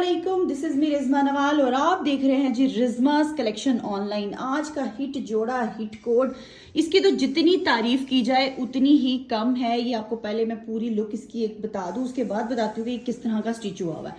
अस्सलामुअलैकुम, this is me रिज़मा Nawal और आप देख रहे हैं जी रिज़मास कलेक्शन ऑनलाइन। आज का हिट जोड़ा, हिट कोड, इसकी तो जितनी तारीफ की जाए उतनी ही कम है। ये आपको पहले मैं पूरी लुक इसकी एक बता दूं, उसके बाद बताती हूँ कि किस तरह का स्टिच हुआ हुआ है।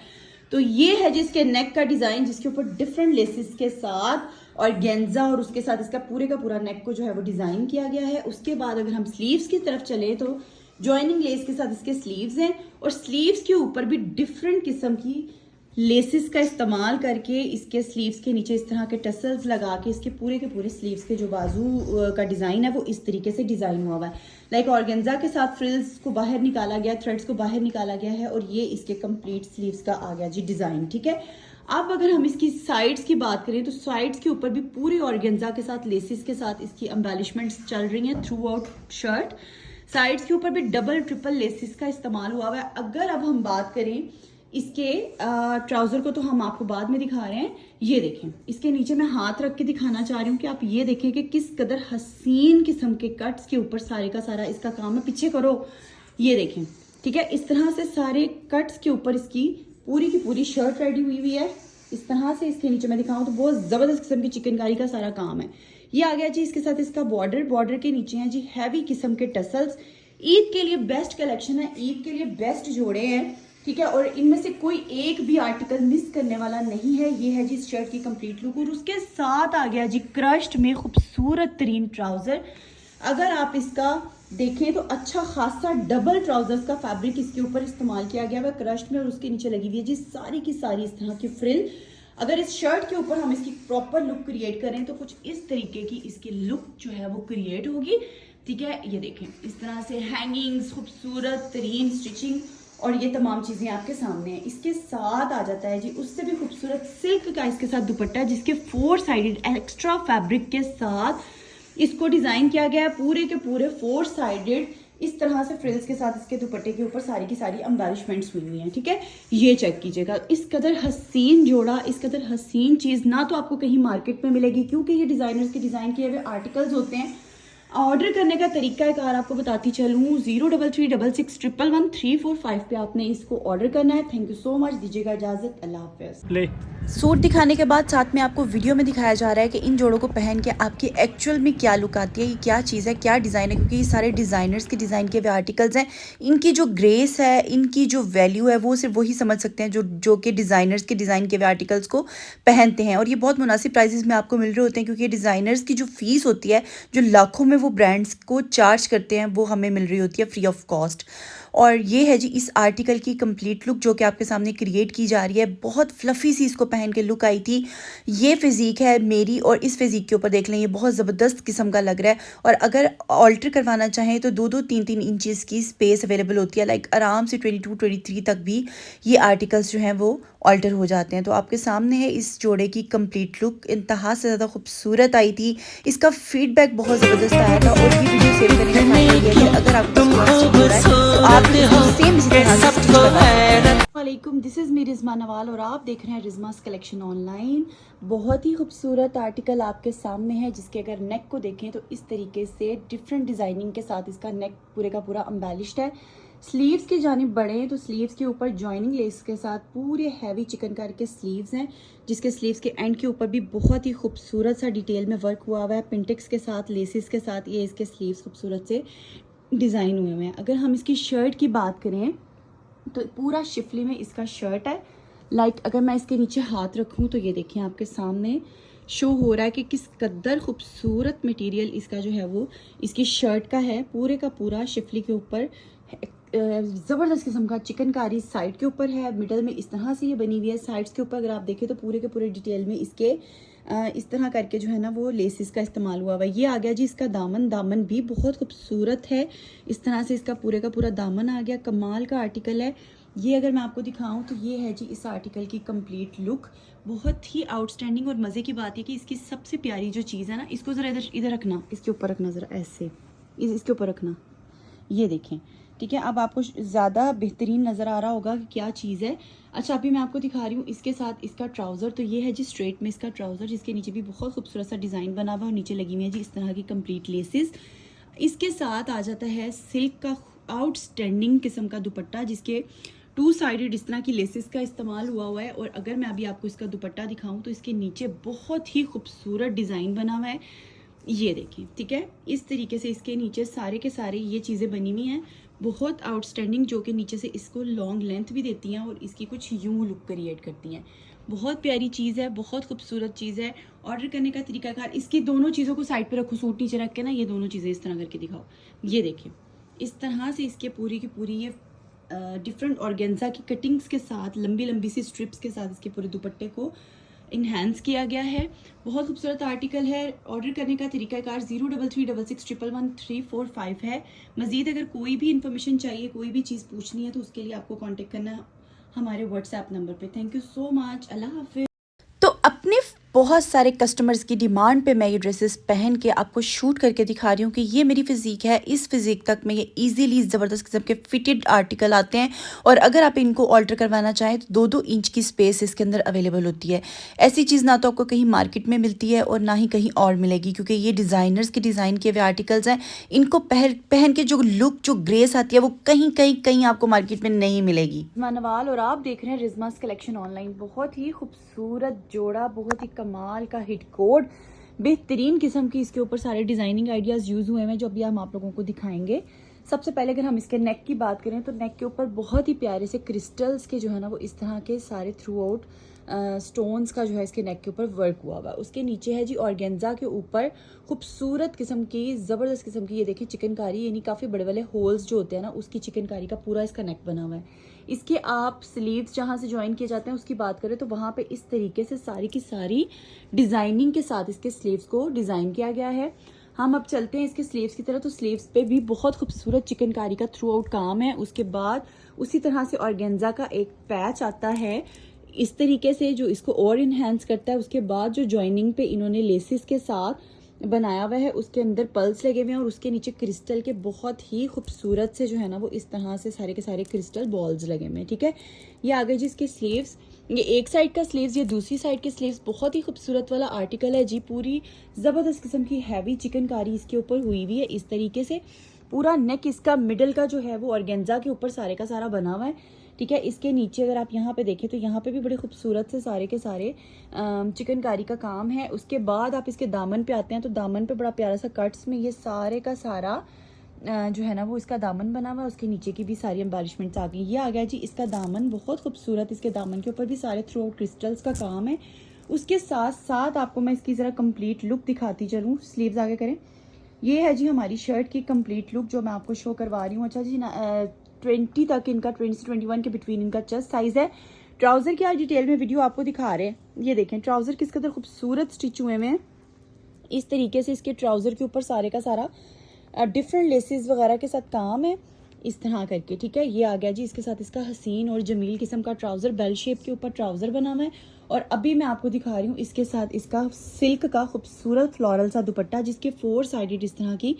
तो ये है जिसके नेक का डिज़ाइन, जिसके ऊपर डिफरेंट लेसेस के साथ और गेंजा और उसके साथ इसका पूरे का पूरा नेक को जो है वो डिज़ाइन किया गया है। उसके बाद अगर हम स्लीव्स की तरफ चले तो ज्वाइनिंग लेस के साथ इसके स्लीव्स हैं और स्लीव्स के ऊपर भी डिफरेंट किस्म की लेसेस का इस्तेमाल करके इसके स्लीव्स के नीचे इस तरह के टसल्स लगा के इसके पूरे स्लीव्स के जो बाजू का डिज़ाइन है वो इस तरीके से डिज़ाइन हुआ हुआ है। लाइक ऑर्गेन्जा के साथ फ्रिल्स को बाहर निकाला गया, थ्रेड्स को बाहर निकाला गया है और ये इसके कंप्लीट स्लीव्स का आ गया जी डिज़ाइन। ठीक है, अब अगर हम इसकी साइड्स की बात करें तो साइड्स के ऊपर भी पूरे ऑर्गेन्जा के साथ लेसेस के साथ इसकी एम्बेलिशमेंट्स चल रही हैं थ्रू आउट शर्ट। साइड्स के ऊपर भी डबल ट्रिपल लेसेस का इस्तेमाल हुआ हुआ है। अगर अब हम बात करें इसके ट्राउजर को तो हम आपको बाद में दिखा रहे हैं। ये देखें, इसके नीचे मैं हाथ रख के दिखाना चाह रही हूँ कि आप ये देखें कि किस कदर हसीन किस्म के कट्स के ऊपर सारे का सारा इसका काम है। पीछे करो, ये देखें, ठीक है, इस तरह से सारे कट्स के ऊपर इसकी पूरी की पूरी शर्ट रेडी हुई हुई है। इस तरह से इसके नीचे मैं दिखाऊं तो बहुत जबरदस्त किस्म की चिकनकारी का सारा काम है। ये आ गया जी इसके साथ इसका बॉर्डर के नीचे है जी हैवी किस्म के टसल्स। ईद के लिए बेस्ट कलेक्शन है, ईद के लिए बेस्ट जोड़े हैं, ठीक है, और इनमें से कोई एक भी आर्टिकल मिस करने वाला नहीं है। ये है जी इस शर्ट की कंप्लीट लुक और उसके साथ आ गया जी क्रश्ड में खूबसूरत तरीन ट्राउजर। अगर आप इसका देखें तो अच्छा खासा डबल ट्राउजर्स का फैब्रिक इसके ऊपर इस्तेमाल किया गया है क्रश्ड में और उसके नीचे लगी हुई है जी सारी की सारी इस तरह की फ्रिल। अगर इस शर्ट के ऊपर हम इसकी प्रॉपर लुक क्रिएट करें तो कुछ इस तरीके की इसकी लुक जो है वो क्रिएट होगी। ठीक है, ये देखें, इस तरह से हैंगिंग्स, खूबसूरत तरीन स्टिचिंग और ये तमाम चीज़ें आपके सामने हैं। इसके साथ आ जाता है जी उससे भी खूबसूरत सिल्क का इसके साथ दुपट्टा, जिसके 4 साइडेड एक्स्ट्रा फैब्रिक के साथ इसको डिज़ाइन किया गया है। पूरे के पूरे 4 साइडेड इस तरह से फ्रिल्स के साथ इसके दुपट्टे के ऊपर सारी की सारी एम्बेलिशमेंट्स हुई हुई हैं। ठीक है, ये चेक कीजिएगा, इस कदर हसीन जोड़ा, इस कदर हसीन चीज़ ना तो आपको कहीं मार्केट में मिलेगी, क्योंकि ये डिज़ाइनर्स के डिज़ाइन किए हुए आर्टिकल्स होते हैं। ऑर्डर करने का तरीका एक बार आपको बताती चलूँ, 0336611345 पे आपने इसको ऑर्डर करना है। थैंक यू सो मच, दीजिएगा इजाजत, अल्लाह हाफिज़। सूट दिखाने के बाद साथ में आपको वीडियो में दिखाया जा रहा है कि इन जोड़ों को पहन के आपकी एक्चुअल में क्या लुक आती है, ये क्या चीज़ है, क्या डिज़ाइन है, क्योंकि ये सारे डिज़ाइनर्स के डिज़ाइन के हुए आर्टिकल्स हैं। इनकी जो ग्रेस है, इनकी जो वैल्यू है वो सिर्फ वही समझ सकते हैं जो कि डिज़ाइनर्स के डिज़ाइन के हुए आर्टिकल्स को पहनते हैं। और ये बहुत मुनासिब प्राइसेस में आपको मिल रहे होते हैं, क्योंकि डिज़ाइनर्स की जो फीस होती है, जो लाखों में वो ब्रांड्स को चार्ज करते हैं, वो हमें मिल रही होती है फ्री ऑफ कॉस्ट। और ये है जी इस आर्टिकल की कंप्लीट लुक जो कि आपके सामने क्रिएट की जा रही है। बहुत फ्लफ़ी सी इसको पहन के लुक आई थी। ये फिज़ीक है मेरी और इस फिज़ीक के ऊपर देख लें, ये बहुत ज़बरदस्त किस्म का लग रहा है। और अगर ऑल्टर करवाना चाहें तो 2-2, 3-3 इंचेस की स्पेस अवेलेबल होती है। लाइक आराम से 22-23 तक भी ये आर्टिकल्स जो हैं वो ऑल्टर हो जाते हैं। तो आपके सामने है इस जोड़े की कंप्लीट लुक, इंतहा से ज़्यादा खूबसूरत आई थी। इसका फीडबैक बहुत ज़बरदस्त आया था और ये वीडियो सेव करने का फ़ायदा ये है कि अगर आपको वालेकुम, दिस इज़ मी रिज़मा नवाल और आप देख रहे हैं रिज़मास कलेक्शन ऑनलाइन। बहुत ही खूबसूरत आर्टिकल आपके सामने है, जिसके अगर नेक को देखें तो इस तरीके से डिफरेंट डिज़ाइनिंग के साथ इसका नेक पूरे का पूरा अम्बेलिश्ड है। स्लीव्स की जानिब बढ़ें तो स्लीव्स के ऊपर जॉइनिंग लेस के साथ पूरे हैवी चिकनकारी के स्लीव्स हैं, जिसके स्लीव्स के एंड के ऊपर भी बहुत ही खूबसूरत सा डिटेल में वर्क हुआ हुआ है। पिंटेक्स के साथ, लेसेस के साथ ये इसके स्लीव्स खूबसूरत से डिज़ाइन हुए हुए हैं। अगर हम इसकी शर्ट की बात करें तो पूरा शिफली में इसका शर्ट है। लाइक अगर मैं इसके नीचे हाथ रखूं तो ये देखिए आपके सामने शो हो रहा है कि किस कदर खूबसूरत मटेरियल इसका जो है वो इसकी शर्ट का है। पूरे का पूरा शिफली के ऊपर ज़बरदस्त किस्म का चिकनकारी साइड के ऊपर है, मिडल में इस तरह से ये बनी हुई है। साइड्स के ऊपर अगर आप देखें तो पूरे के पूरे डिटेल में इसके इस तरह करके जो है ना वो लेसिस का इस्तेमाल हुआ हुआ है। ये आ गया जी इसका दामन भी बहुत खूबसूरत है। इस तरह से इसका पूरे का पूरा दामन आ गया, कमाल का आर्टिकल है। ये अगर मैं आपको दिखाऊं तो ये है जी इस आर्टिकल की कंप्लीट लुक, बहुत ही आउटस्टैंडिंग। और मज़े की बात है कि इसकी सबसे प्यारी जो चीज़ है ना, इसको ज़रा इधर रखना, इसके ऊपर रखना, ज़रा ऐसे इसके ऊपर रखना, ये देखें, ठीक है। अब आपको ज़्यादा बेहतरीन नज़र आ रहा होगा कि क्या चीज़ है। अच्छा, अभी मैं आपको दिखा रही हूँ इसके साथ इसका ट्राउज़र। तो ये है जी स्ट्रेट में इसका ट्राउज़र, जिसके नीचे भी बहुत खूबसूरत सा डिज़ाइन बना हुआ है और नीचे लगी हुई है जी इस तरह की कंप्लीट लेसेस। इसके साथ आ जाता है सिल्क का आउटस्टैंडिंग किस्म का दुपट्टा, जिसके टू साइडेड इस तरह की लेसेस का इस्तेमाल हुआ है। और अगर मैं अभी आपको इसका दुपट्टा दिखाऊं तो इसके नीचे बहुत ही खूबसूरत डिज़ाइन बना हुआ है, ये देखें, ठीक है। इस तरीके से इसके नीचे सारे के सारे ये चीज़ें बनी हुई हैं, बहुत आउटस्टैंडिंग, जो कि नीचे से इसको लॉन्ग लेंथ भी देती हैं और इसकी कुछ यूं लुक क्रिएट करती हैं। बहुत प्यारी चीज़ है, बहुत खूबसूरत चीज़ है। ऑर्डर करने का तरीकाकार, इसकी दोनों चीज़ों को साइड पे रखो, सूट नीचे रख के ना, ये दोनों चीज़ें इस तरह करके दिखाओ। ये देखें, इस तरह से इसके पूरी की पूरी ये डिफरेंट ऑर्गेन्जा की कटिंग्स के साथ, लंबी लंबी सी स्ट्रिप्स के साथ इसके पूरे दुपट्टे को इन्हेंस किया गया है। बहुत खूबसूरत आर्टिकल है। ऑर्डर करने का तरीकाकार 0336661345 है। मज़ीद अगर कोई भी इन्फॉर्मेशन चाहिए, कोई भी चीज़ पूछनी है, तो उसके लिए आपको कांटेक्ट करना है हमारे व्हाट्सएप नंबर पे। थैंक यू सो मच, अल्लाह हाफिज़। तो अपने बहुत सारे कस्टमर्स की डिमांड पे मैं ये ड्रेसेस पहन के आपको शूट करके दिखा रही हूँ कि ये मेरी फिजिक है, इस फिजिक तक में ये इजीली ज़बरदस्त किस्म के फिटेड आर्टिकल आते हैं। और अगर आप इनको ऑल्टर करवाना चाहें तो 2-2 इंच की स्पेस इसके अंदर अवेलेबल होती है। ऐसी चीज़ ना तो आपको कहीं मार्केट में मिलती है और ना ही कहीं और मिलेगी, क्योंकि ये डिज़ाइनर्स के डिज़ाइन किए हुए आर्टिकल्स हैं। इनको पहन के जो लुक, जो ग्रेस आती है, वो कहीं आपको मार्केट में नहीं मिलेगी। रिज़मा नवाल और आप देख रहे हैं रिज़मास कलेक्शन ऑनलाइन। बहुत ही खूबसूरत जोड़ा, बहुत ही कमाल का हिट कोड, बेहतरीन किस्म की इसके ऊपर सारे डिज़ाइनिंग आइडियाज़ यूज़ हुए हैं, जो अभी हम आप लोगों को दिखाएंगे। सबसे पहले अगर हम इसके नेक की बात करें तो नेक के ऊपर बहुत ही प्यारे से क्रिस्टल्स के जो है ना, वो इस तरह के सारे थ्रू आउट स्टोन्स का जो है इसके नेक के ऊपर वर्क हुआ हुआ है। उसके नीचे है जी ऑर्गेन्जा के ऊपर खूबसूरत किस्म की, ज़बरदस्त किस्म की, ये देखिए चिकनकारी, यानी काफ़ी बड़े वाले होल्स जो होते हैं ना, उसकी चिकनकारी का पूरा इसका नेक बना हुआ है। इसके आप स्लीव्स जहाँ से ज्वाइन किए जाते हैं उसकी बात करें तो वहाँ पे इस तरीके से सारी की सारी डिज़ाइनिंग के साथ इसके स्लीव्स को डिज़ाइन किया गया है। हम अब चलते हैं इसके स्लीव्स की तरह, तो स्लीव्स पे भी बहुत खूबसूरत चिकनकारी का थ्रू आउट काम है। उसके बाद उसी तरह से ऑर्गेन्जा का एक पैच आता है इस तरीके से, जो इसको और इन्हेंस करता है। उसके बाद जो ज्वाइनिंग पे इन्होंने लेसिस के साथ बनाया हुआ है, उसके अंदर पल्स लगे हुए हैं और उसके नीचे क्रिस्टल के बहुत ही खूबसूरत से जो है ना, वो इस तरह से सारे के सारे क्रिस्टल बॉल्स लगे हुए हैं, ठीक है। ये आगे जी इसके स्लीव्स, ये एक साइड का स्लीव्स, ये दूसरी साइड के स्लीव्स, बहुत ही खूबसूरत वाला आर्टिकल है जी। पूरी ज़बरदस्त किस्म की हैवी चिकनकारी इसके ऊपर हुई हुई है इस तरीके से। पूरा नेक इसका मिडल का जो है वो ऑर्गेन्जा के ऊपर सारे का सारा बना हुआ है, ठीक है। इसके नीचे अगर आप यहाँ पे देखें तो यहाँ पे भी बड़े खूबसूरत से सारे के सारे चिकनकारी का काम है। उसके बाद आप इसके दामन पे आते हैं तो दामन पे बड़ा प्यारा सा कट्स में ये सारे का सारा जो है ना, वो इसका दामन बना हुआ है। उसके नीचे की भी सारी एम्बेलिशमेंट्स आ गई। ये आ गया जी इसका दामन, बहुत खूबसूरत। इसके दामन के ऊपर भी सारे थ्रू आउट क्रिस्टल्स का काम है। उसके साथ साथ आपको मैं इसकी ज़रा कंप्लीट लुक दिखाती चलूँ। स्लीव्स आगे करें, ये है जी हमारी शर्ट की कंप्लीट लुक जो मैं आपको शो करवा रही हूँ। अच्छा जी, 20 तक इनका, 20 से 21 के बिटवीन इनका चेस्ट साइज़ है। ट्राउज़र की आज डिटेल में वीडियो आपको दिखा रहे हैं। ये देखें ट्राउज़र किस कदर खूबसूरत स्टिच हुए हैं। इस तरीके से इसके ट्राउज़र के ऊपर सारे का सारा डिफरेंट लेसेस वगैरह के साथ काम है इस तरह करके, ठीक है। ये आ गया जी इसके साथ इसका हसीन और जमील किस्म का ट्राउज़र, बेल शेप के ऊपर ट्राउज़र बना हुआ है। और अभी मैं आपको दिखा रही हूँ इसके साथ इसका सिल्क का खूबसूरत फ्लोरल सा दुपट्टा, जिसके 4 साइडेड इस तरह की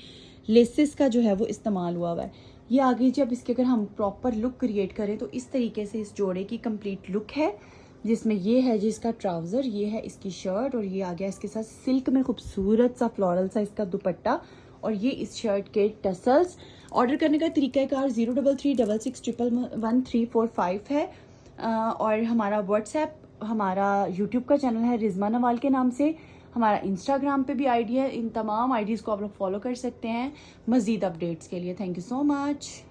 लेसेस का जो है वो इस्तेमाल हुआ हुआ है। ये आगे जब इसके अगर हम प्रॉपर लुक क्रिएट करें तो इस तरीके से इस जोड़े की कंप्लीट लुक है, जिसमें ये है जी इसका ट्राउज़र, ये है इसकी शर्ट और ये आ गया इसके साथ सिल्क में खूबसूरत सा फ्लोरल सा इसका दुपट्टा और ये इस शर्ट के टसल्स। ऑर्डर करने का तरीकाकार 033666111345 है। और हमारा व्हाट्सएप, हमारा यूट्यूब का चैनल है रिज़मा नवाल के नाम से, हमारा इंस्टाग्राम पे भी आईडी है। इन तमाम आईडीज़ को आप लोग फॉलो कर सकते हैं मज़ीद अपडेट्स के लिए। Thank you so much.